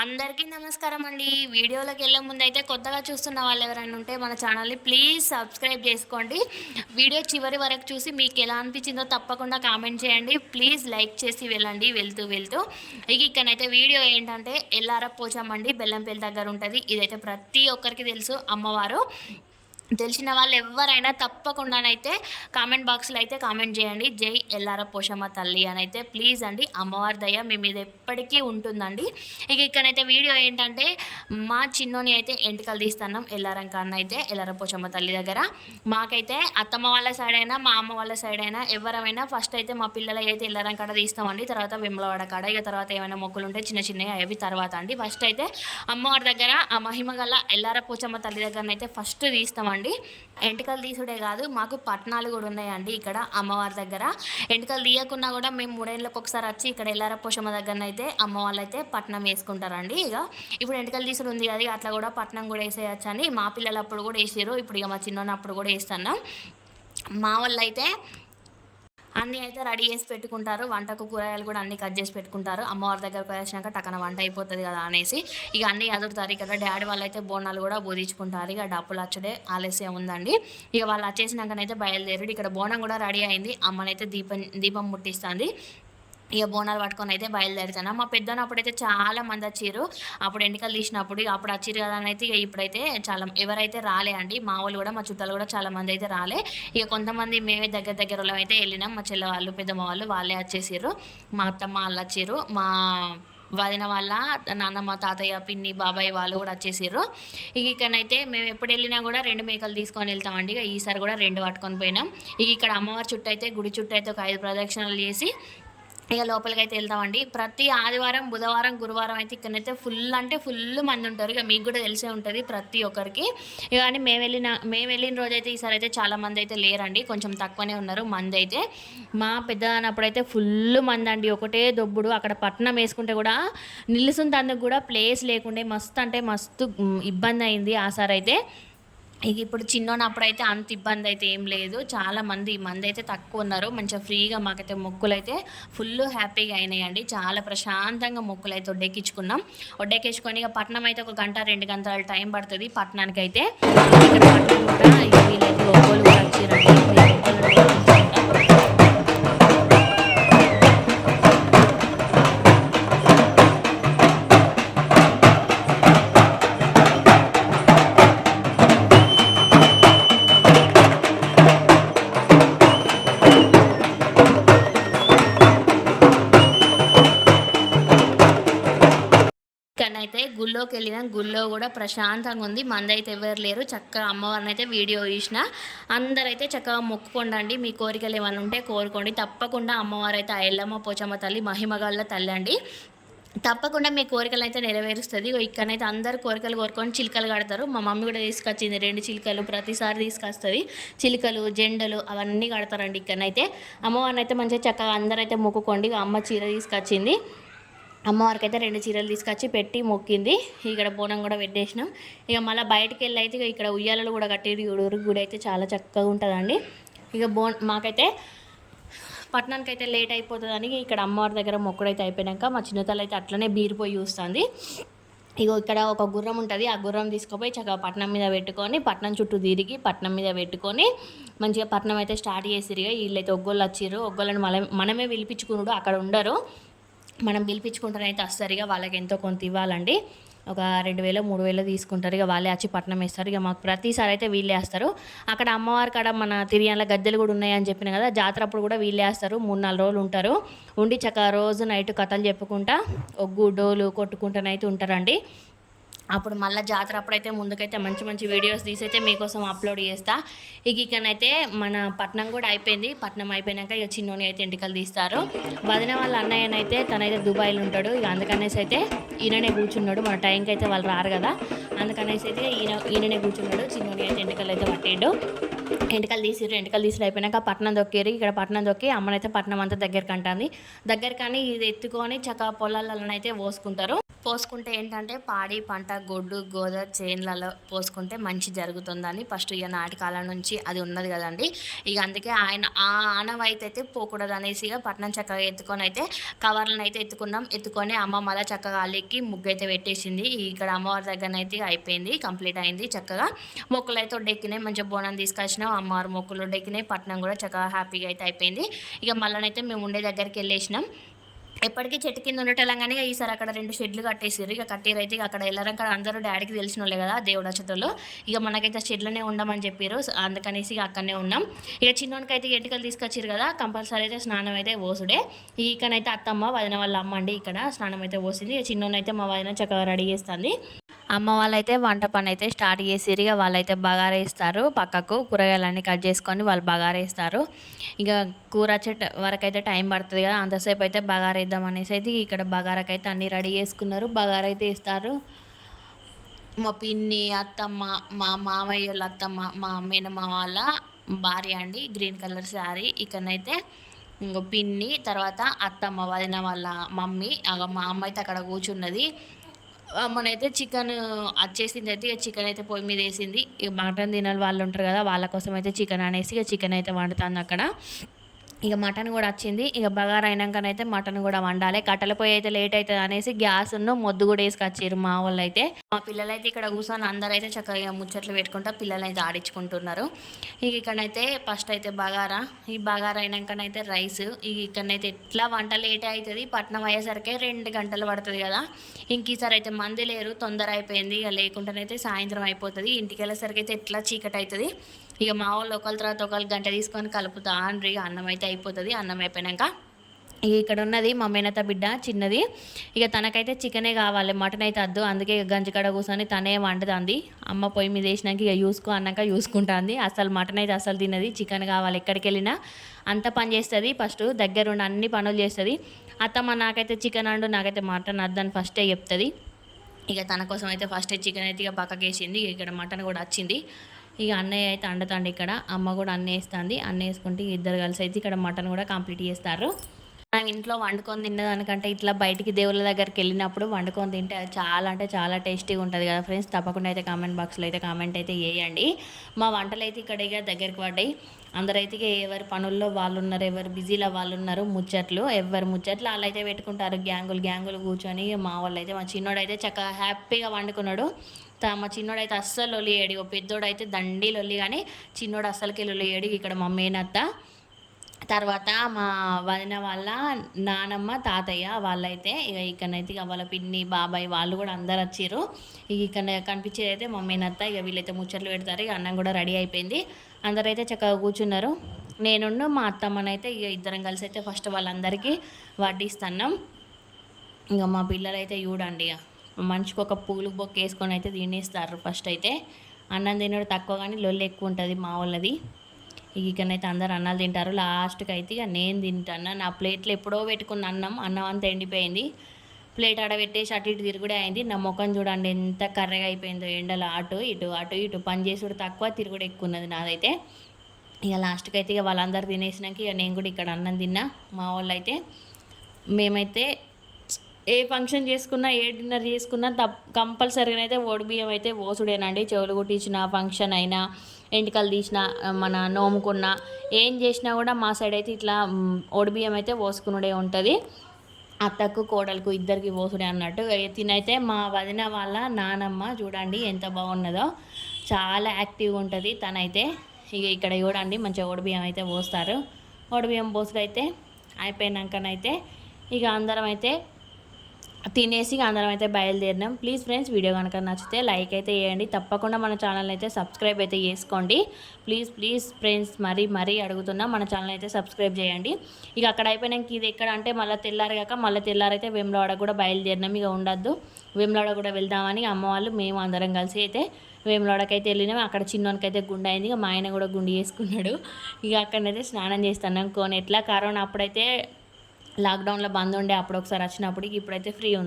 అందరికీ నమస్కారం అండి. వీడియోలోకి వెళ్ళే ముందైతే కొత్తగా చూస్తున్న వాళ్ళు ఎవరైనా ఉంటే మన ఛానల్ని ప్లీజ్ సబ్స్క్రైబ్ చేసుకోండి. వీడియో చివరి వరకు చూసి మీకు ఎలా అనిపించిందో తప్పకుండా కామెంట్ చేయండి. ప్లీజ్ లైక్ చేసి వెళ్ళండి వెళ్తూ వెళ్తూ. ఇక్కడైతే వీడియో ఏంటంటే ఎల్లార పోచమ్మ అండి, బెల్లంపల్లి దగ్గర ఉంటుంది. ఇదైతే ప్రతి ఒక్కరికి తెలుసు అమ్మవారు. తెలిసిన వాళ్ళు ఎవరైనా తప్పకుండానైతే కామెంట్ బాక్స్లో అయితే కామెంట్ చేయండి, జై ఎల్లార పోషమ్మ తల్లి అని అయితే. ప్లీజ్ అండి, అమ్మవారి దయ మీ మీద ఎప్పటికీ ఉంటుందండి. ఇక్కడైతే వీడియో ఏంటంటే మా చిన్నోని అయితే ఎంటికలు తీస్తున్నాం ఎల్లారం కాన్న అయితే ఎల్లార పోషమ్మ తల్లి దగ్గర. మాకైతే అత్తమ్మ వాళ్ళ సైడ్ అయినా మా అమ్మ వాళ్ళ సైడ్ అయినా ఎవరైనా ఫస్ట్ అయితే మా పిల్లలు అయితే ఎల్లారం కాడ తీస్తామండి. తర్వాత వెమ్లవాడ కాడ, ఇక తర్వాత ఏమైనా మొక్కులు ఉంటే చిన్న చిన్నవి అవి తర్వాత అండి. ఫస్ట్ అయితే అమ్మవారి దగ్గర ఆ మహిమ గల ఎల్లార పోచమ్మ తల్లి దగ్గరనైతే ఫస్ట్ తీస్తామండి. ఎంటికలు తీసుడే కాదు, మాకు పట్నాలు కూడా ఉన్నాయండి ఇక్కడ అమ్మవారి దగ్గర. ఎంటికలు తీయకున్నా కూడా మేము 3 ఏళ్ళకి ఒకసారి వచ్చి ఇక్కడ ఎల్లార పోషమ్మ దగ్గరనైతే అమ్మ వాళ్ళైతే పట్నం వేసుకుంటారండి. ఇక ఇప్పుడు ఎంటికలు తీసుడు ఉంది అది, అట్లా కూడా పట్నం కూడా వేసేయచ్చు అని మా పిల్లలు అప్పుడు కూడా వేసారు. ఇప్పుడు ఇక మా చిన్నప్పుడు కూడా వేస్తున్నాం. మా వాళ్ళు అయితే అన్నీ అయితే రెడీ చేసి పెట్టుకుంటారు. వంటకు కూరగాయలు కూడా అన్నీ కట్ చేసి పెట్టుకుంటారు. అమ్మవారి దగ్గరకు వచ్చినాక టక్కన వంట అయిపోతుంది కదా అనేసి ఇక అన్నీ ఎదురుతారు. ఇక్కడ డాడీ వాళ్ళు అయితే బోనాలు కూడా బోధించుకుంటారు. ఇక డప్పులు వచ్చడే ఆలస్యం ఉందండి. ఇక వాళ్ళు వచ్చేసినాకనైతే బయలుదేరుడు. ఇక్కడ బోనం కూడా రెడీ అయింది. అమ్మనైతే దీపం ముట్టిస్తుంది. ఇక బోనాలు పట్టుకొని అయితే బయలుదేరుతాను. మా పెద్దనప్పుడైతే చాలా మంది వచ్చారు. అప్పుడు ఎంటికలు తీసినప్పుడు అప్పుడు వచ్చారు కదా అని అయితే ఇక ఇప్పుడైతే చాలా ఎవరైతే రాలే అండి. మా వాళ్ళు కూడా మా చుట్టాలు కూడా చాలా మంది అయితే రాలే. ఇక కొంతమంది మేమే దగ్గర వాళ్ళం అయితే వెళ్ళినాం. మా చెల్లె వాళ్ళు పెద్దమ్మ వాళ్ళు వాళ్ళే వచ్చేసారు. మా అత్తమ్మ వాళ్ళు వచ్చారు. మా వదిన వాళ్ళ నాన్నమ్మ తాతయ్య పిన్ని బాబాయ్ వాళ్ళు కూడా వచ్చేసారు. ఇక్కడనైతే మేము ఎప్పుడు వెళ్ళినా కూడా 2 మేకలు తీసుకొని వెళ్తామండి. ఇక ఈసారి కూడా 2 పట్టుకొని పోయినాం. ఇక్కడ అమ్మవారి చుట్టూ అయితే గుడి చుట్టూ అయితే ఒక 5 ప్రదక్షిణలు చేసి ఇక లోపలికి అయితే వెళ్తామండి. ప్రతి ఆదివారం బుధవారం గురువారం అయితే ఇక్కడైతే ఫుల్ అంటే ఫుల్ మంది ఉంటారు. ఇక మీకు కూడా తెలిసే ఉంటుంది ప్రతి ఒక్కరికి. ఇక కానీ మేము వెళ్ళిన రోజైతే ఈసారి అయితే చాలా మంది అయితే లేరండి, కొంచెం తక్కువనే ఉన్నారు మంది అయితే. మా పెద్దనప్పుడైతే ఫుల్ మంది అండి, ఒకటే దొబ్బుడు. అక్కడ పట్నం వేసుకుంటే కూడా నిలుసుంతందుకు కూడా ప్లేస్ లేకుండే మస్తు అంటే మస్తు ఇబ్బంది అయింది ఆ సారి అయితే. ఇక ఇప్పుడు చిన్నోనప్పుడైతే అంత ఇబ్బంది అయితే ఏం లేదు. చాలా మంది అయితే తక్కువ ఉన్నారు. మంచిగా ఫ్రీగా మాకైతే మొక్కులు అయితే ఫుల్ హ్యాపీగా అయినాయండి. చాలా ప్రశాంతంగా మొక్కులు అయితే ఒడ్డెక్కించుకొని ఇక పట్నం అయితే 1 గంట 2 గంటల టైం పడుతుంది పట్టణానికి అయితే. ఇక్కడ పట్నం కూడా వీళ్ళైతే ఒక్కలు కూడా వచ్చారండి. అయితే గుళ్ళోకి వెళ్ళినాం. గుళ్ళో కూడా ప్రశాంతంగా ఉంది, మంది అయితే ఎవరు లేరు. చక్కగా అమ్మవారిని అయితే వీడియో తీసిన. అందరైతే చక్కగా మొక్కుకోండి, మీ కోరికలు ఏమైనా ఉంటే కోరుకోండి. తప్పకుండా అమ్మవారు అయితే ఆ ఎల్లమ్మ పోచమ్మ తల్లి మహిమగల్ల తల్లి అండి. తప్పకుండా మీ కోరికలు అయితే నెరవేరుస్తుంది. ఇక్కడైతే అందరు కోరికలు కోరుకొని చిలుకలు కడతారు. మా మమ్మీ కూడా తీసుకొచ్చింది 2 చిలుకలు, ప్రతిసారి తీసుకొస్తుంది. చిలుకలు జెండలు అవన్నీ కడతారండి. ఇక్కడైతే అమ్మవారిని అయితే మంచిగా చక్కగా అందరైతే మొక్కుకోండి. అమ్మ చీర తీసుకొచ్చింది. అమ్మవారికి అయితే 2 చీరలు తీసుకొచ్చి పెట్టి మొక్కింది. ఇక్కడ బోనం కూడా పెట్టేసినాం. ఇక మళ్ళీ బయటకు వెళ్ళి అయితే ఇక్కడ ఉయ్యాలలు కూడా కట్టేది. గుడి అయితే చాలా చక్కగా ఉంటుందండి. ఇక మాకైతే పట్టణానికి అయితే లేట్ అయిపోతుందని ఇక్కడ అమ్మవారి దగ్గర మొక్కుడైతే అయిపోయాక మా చిన్నతల్లి అయితే అట్లనే బీరిపోయి చూస్తుంది. ఇక్కడ ఒక గుర్రం ఉంటుంది. ఆ గుర్రం తీసుకుపోయి చక్కగా పట్నం మీద పెట్టుకొని పట్నం చుట్టూ తిరిగి పట్నం మీద పెట్టుకొని మంచిగా పట్నం అయితే స్టార్ట్ చేసిరు. వీళ్ళైతే ఒగ్గోళ్ళు వచ్చిర్రు. ఒగ్గోళ్ళని మనమే పిలిపించుకున్నాడు, అక్కడ ఉండరు. మనం పిలిపించుకుంటారైతే వస్తారు. ఇక వాళ్ళకి ఎంతో కొంత ఇవ్వాలండి. ఒక 2000 3000 తీసుకుంటారు. ఇక వాళ్ళే వచ్చి పట్నం వేస్తారు. ఇక మాకు ప్రతిసారి అయితే వీళ్ళే వేస్తారు. అక్కడ అమ్మవారి కాడ మన తిరియాల గద్దెలు కూడా ఉన్నాయని చెప్పిన కదా, జాతర అప్పుడు కూడా వీళ్ళే వేస్తారు. 3-4 రోజులు ఉంటారు. ఉండి చక్కగా రోజు నైట్ కథలు చెప్పుకుంటా ఒగ్గు డోలు కొట్టుకుంటానైతే ఉంటారండి. అప్పుడు మళ్ళీ జాతర అప్పుడైతే ముందుకైతే మంచి మంచి వీడియోస్ తీసైతే మీకోసం అప్లోడ్ చేస్తా. ఇక్కడనైతే మన పట్నం కూడా అయిపోయింది. పట్నం అయిపోయాక ఇక చిన్నోని అయితే ఎంటికలు తీస్తారు. వదిన వాళ్ళ అన్నయ్యనైతే తనైతే దుబాయ్లో ఉంటాడు. ఇక అందుకనేసి అయితే ఈయననే కూర్చున్నాడు. మన టైంకి అయితే వాళ్ళు రారు కదా, అందుకనేసి అయితే ఈయననే కూర్చున్నాడు. చిన్నోని అయితే ఎంటికలు అయితే పట్టిండు. ఎంటికలు తీసుడు అయిపోయినాక పట్నం దొక్కేరు. ఇక్కడ పట్నం దొక్కి అమ్మనైతే పట్నం అంతా దగ్గరికి అంటుంది. దగ్గరకని ఇది ఎత్తుకొని చక్కగా పొలాలలోనైతే పోసుకుంటే ఏంటంటే పాడి పంట గొడ్డు గోద చేన్లలో పోసుకుంటే మంచి జరుగుతుందని ఫస్ట్ ఇక నాటకాల నుంచి అది ఉన్నది కదండి. ఇక అందుకే ఆ ఆనవాయితీ అయితే పోకూడదు అనేసి ఇక పట్నం చక్కగా ఎత్తుకొని అయితే కవర్లను అయితే ఎత్తుకొని అమ్మ మళ్ళీ చక్కగా అల్లికి ముగ్గు అయితే పెట్టేసింది. ఇక్కడ అమ్మవారి దగ్గరనైతే అయిపోయింది, కంప్లీట్ అయింది. చక్కగా మొక్కులు అయితే ఒడ్డెక్కినాయి, మంచిగా బోనం తీసుకొచ్చినాం, అమ్మవారి మొక్కులు ఒడ్డెక్కినాయి, పట్నం కూడా చక్కగా హ్యాపీగా అయితే అయిపోయింది. ఇక మళ్ళీ మేము ఉండే దగ్గరికి వెళ్ళేసినాం. ఎప్పటికీ చెట్టు కింద ఉండటం కానీ ఈసారి అక్కడ 2 షెడ్లు కట్టేసారు. ఇక కట్టిరైతే ఇక అక్కడ వెళ్ళారంక అందరూ డాడీకి తెలిసిన వాళ్ళే కదా దేవుడు వచ్చేటోళ్ళు. ఇక మనకైతే షెడ్లోనే ఉండమని చెప్పారు, అందుకనేసి ఇక అక్కడనే ఉన్నాం. ఇక చిన్నోనికి అయితే ఎంటికలు తీసుకొచ్చారు కదా, కంపల్సరీ అయితే స్నానం అయితే పోసుడే. ఇకనైతే అత్తమ్మ వదిన వాళ్ళ అమ్మ అండి ఇక్కడ స్నానం అయితే పోసింది. ఇక చిన్నోనైతే మా వదిన చక్కగా రెడీ చేస్తుంది. అమ్మ వాళ్ళైతే వంట పని అయితే స్టార్ట్ చేసిరు. ఇక వాళ్ళైతే బగారా వేస్తారు, పక్కకు కూరగాయలన్నీ కట్ చేసుకొని వాళ్ళు బగారా వేస్తారు. ఇక కూర వచ్చే వరకు అయితే టైం పడుతుంది కదా, అంతసేపు అయితే బగారా వేద్దాం అనేసి అయితే ఇక్కడ బగారాకి అయితే అన్నీ రెడీ చేసుకున్నారు. బగారా అయితే వేస్తారు. మా పిన్ని అత్తమ్మ, మా మామయ్య వాళ్ళ అత్తమ్మ, మా మేనమ్మ వాళ్ళ భార్య అండి, గ్రీన్ కలర్ శారీ. ఇక్కడనైతే ఇంకో పిన్ని, తర్వాత అత్తమ్మ వదిన వాళ్ళ మమ్మీ, మా అమ్మ అయితే అక్కడ కూర్చున్నది. అమ్మనైతే చికెన్ వచ్చేసింది అయితే ఇక చికెన్ అయితే పొయ్యి మీద వేసింది. ఇక మటన్ తినాలి వాళ్ళు ఉంటారు కదా, వాళ్ళ కోసం అయితే చికెన్ అనేసి ఇక చికెన్ అయితే వండుతుంది అక్కడ. ఇక మటన్ కూడా వచ్చింది. ఇక బగారా అయినాకనైతే మటన్ కూడా వండాలి. కట్టెల పొయ్యి అయితే లేట్ అవుతుంది అనేసి గ్యాస్ను మొద్దు కూడా వేసుకొచ్చారు మా వాళ్ళు అయితే. మా పిల్లలైతే ఇక్కడ కూర్చొని అందరైతే చక్కగా ముచ్చట్లు పెట్టుకుంటా పిల్లలైతే ఆడించుకుంటున్నారు. ఇక ఇక్కడనైతే ఫస్ట్ అయితే బగారా, ఈ బగారా అయినాకనైతే రైస్. ఇక ఇక్కడనైతే ఎట్లా వంట లేట్ అవుతుంది, పట్నం అయ్యేసరికి 2 గంటలు పడుతుంది కదా. ఇంక ఈసారి అయితే మంది లేరు, తొందర అయిపోయింది. ఇక లేకుండానైతే సాయంత్రం అయిపోతుంది. ఇంటికి వెళ్ళేసరికి అయితే ఎట్లా చీకటి అవుతుంది. ఇక మా వాళ్ళు ఒకరి తర్వాత ఒకరు గంట తీసుకొని కలుపుతా అండ్రి. అన్నం అయితే అయిపోతుంది. అన్నం అయిపోయాక ఇక్కడ ఉన్నది మా మేనత బిడ్డ చిన్నది. ఇక తనకైతే చికెనే కావాలి, మటన్ అయితే వద్దు. అందుకే గంజికడ కూర్చొని తనే వండుతుంది. అమ్మ పొయ్యి మీద వేసినాక ఇక అన్నాక చూసుకుంటుంది. అసలు మటన్ అయితే అసలు తిన్నది, చికెన్ కావాలి. ఎక్కడికి వెళ్ళినా అంత పని చేస్తుంది. ఫస్ట్ దగ్గరుండి అన్ని పనులు చేస్తుంది. అత్తమ్మ నాకైతే చికెన్ అండు, నాకైతే మటన్ వద్దని ఫస్టే చెప్తుంది. ఇక తన కోసం అయితే ఫస్టే చికెన్ అయితే ఇక పక్కకేసింది. ఇక్కడ మటన్ కూడా వచ్చింది. ఇక అన్నయ్య అయితే అండుతాండి, ఇక్కడ అమ్మ కూడా అన్న వేస్తుంది. అన్న వేసుకుంటే ఇద్దరు కలిసి అయితే ఇక్కడ మటన్ కూడా కంప్లీట్ చేస్తారు. మనం ఇంట్లో వండుకొని తిన్నదానికంటే ఇట్లా బయటికి దేవుళ్ళ దగ్గరికి వెళ్ళినప్పుడు వండుకొని తింటే అది చాలా అంటే చాలా టేస్టీగా ఉంటుంది కదా ఫ్రెండ్స్. తప్పకుండా అయితే కామెంట్ బాక్స్లో అయితే కామెంట్ అయితే వేయండి. మా వంటలు అయితే ఇక్కడ ఇక దగ్గరికి పడ్డాయి. అందరైతే ఎవరి పనుల్లో వాళ్ళు ఉన్నారు, ఎవరు బిజీలో వాళ్ళు ఉన్నారు. ఎవరి ముచ్చట్లు వాళ్ళు అయితే పెట్టుకుంటారు, గ్యాంగులు కూర్చొని. మా వాళ్ళు అయితే, మా చిన్నోడు అయితే చక్కగా హ్యాపీగా వండుకున్నాడు. మా చిన్నోడు అయితే అస్సలు లొల్లియేడు. పెద్దోడు అయితే దండి లొల్లి, కానీ చిన్నోడు అస్సలకి లొల్లియేడు. ఇక్కడ మా మేనత్త, తర్వాత మా వదిన వాళ్ళ నానమ్మ తాతయ్య వాళ్ళైతే ఇక ఇక్కడనైతే ఇక వాళ్ళ పిన్ని బాబాయ్ వాళ్ళు కూడా అందరు వచ్చారు. ఇక ఇక్కడ కనిపించేది అయితే మా మేనత్త. ఇక వీళ్ళైతే ముచ్చట్లు పెడతారు. ఇక అన్నం కూడా రెడీ అయిపోయింది. అందరైతే చక్కగా కూర్చున్నారు. నేను మా అత్తమ్మనైతే ఇక ఇద్దరం కలిసి అయితే ఫస్ట్ వాళ్ళందరికీ వడ్డిస్తున్నాం. ఇక మా పిల్లలు అయితే చూడండి, మనిషికి ఒక పూలు బొక్క వేసుకొని అయితే తినేస్తారు. ఫస్ట్ అయితే అన్నం తినడం తక్కువ, కానీ లొల్లి ఎక్కువ ఉంటుంది మా వాళ్ళది. ఇకనైతే అందరు అన్నాలు తింటారు. లాస్ట్కి అయితే ఇక నేను తింటాను. నా ప్లేట్లో ఎప్పుడో పెట్టుకున్న అన్నం అంతా ఎండిపోయింది. ప్లేట్ ఆడబెట్టేసి అటు ఇటు తిరుగుడే అయింది. నా ముఖం చూడండి ఎంత కర్రగా అయిపోయిందో. ఎండలో అటు ఇటు పని చేసుడు తక్కువ, తిరుగుడు ఎక్కువ ఉన్నది నాదైతే. ఇక లాస్ట్కి అయితే ఇక వాళ్ళందరూ తినేసినాక ఇక నేను కూడా ఇక్కడ అన్నం తిన్నా. మా వాళ్ళు అయితే మేమైతే ఏ ఫంక్షన్ చేసుకున్నా, ఏ డిన్నర్ చేసుకున్నా కంపల్సరీగా అయితే బియ్యం అయితే ఓసుడేనండి. చెవులు కుట్టించిన ఫంక్షన్ అయినా, ఎంటికలు తీసిన, మన నోముకున్న, ఏం చేసినా కూడా మా సైడ్ అయితే ఇట్లా బియ్యం అయితే పోసుకునుడే ఉంటుంది. అత్తకు కోడలకు ఇద్దరికి పోసుడే అన్నట్టు. తినైతే మా వదిన వాళ్ళ నానమ్మ చూడండి ఎంత బాగున్నదో, చాలా యాక్టివ్గా ఉంటుంది తనైతే. ఇక ఇక్కడ చూడండి మంచిగా బియ్యం అయితే పోస్తారు. బియ్యం పోసుడు అయితే అయిపోయినాకనైతే ఇక అందరం అయితే తినేసి అందరం అయితే బయలుదేరినాం. ప్లీజ్ ఫ్రెండ్స్, వీడియో కనుక నచ్చితే లైక్ అయితే వేయండి. తప్పకుండా మన ఛానల్ అయితే సబ్స్క్రైబ్ అయితే చేసుకోండి. ప్లీజ్ ఫ్రెండ్స్, మరీ అడుగుతున్నా, మన ఛానల్ అయితే సబ్స్క్రైబ్ చేయండి. ఇక అక్కడ అయిపోయినాక ఇది ఎక్కడ అంటే మళ్ళీ తెల్లారైతే వేములవాడ కూడా బయలుదేరినాం. ఇక ఉండద్దు, వేములవాడ కూడా వెళ్దామని అమ్మ వాళ్ళు మేము అందరం కలిసి అయితే వేములవాడకి అయితే వెళ్ళినాం. అక్కడ చిన్నోనికి అయితే గుండె అయింది. ఇక మా ఆయన కూడా గుండె చేసుకున్నాడు. ఇక అక్కడనైతే స్నానం చేస్తున్నాం. ఎట్లా కరోనా అప్పుడైతే లాక్డౌన్లో బంద్ ఉండే, అప్పుడు ఒకసారి వచ్చినప్పుడు, ఇప్పుడైతే ఫ్రీ ఉంది.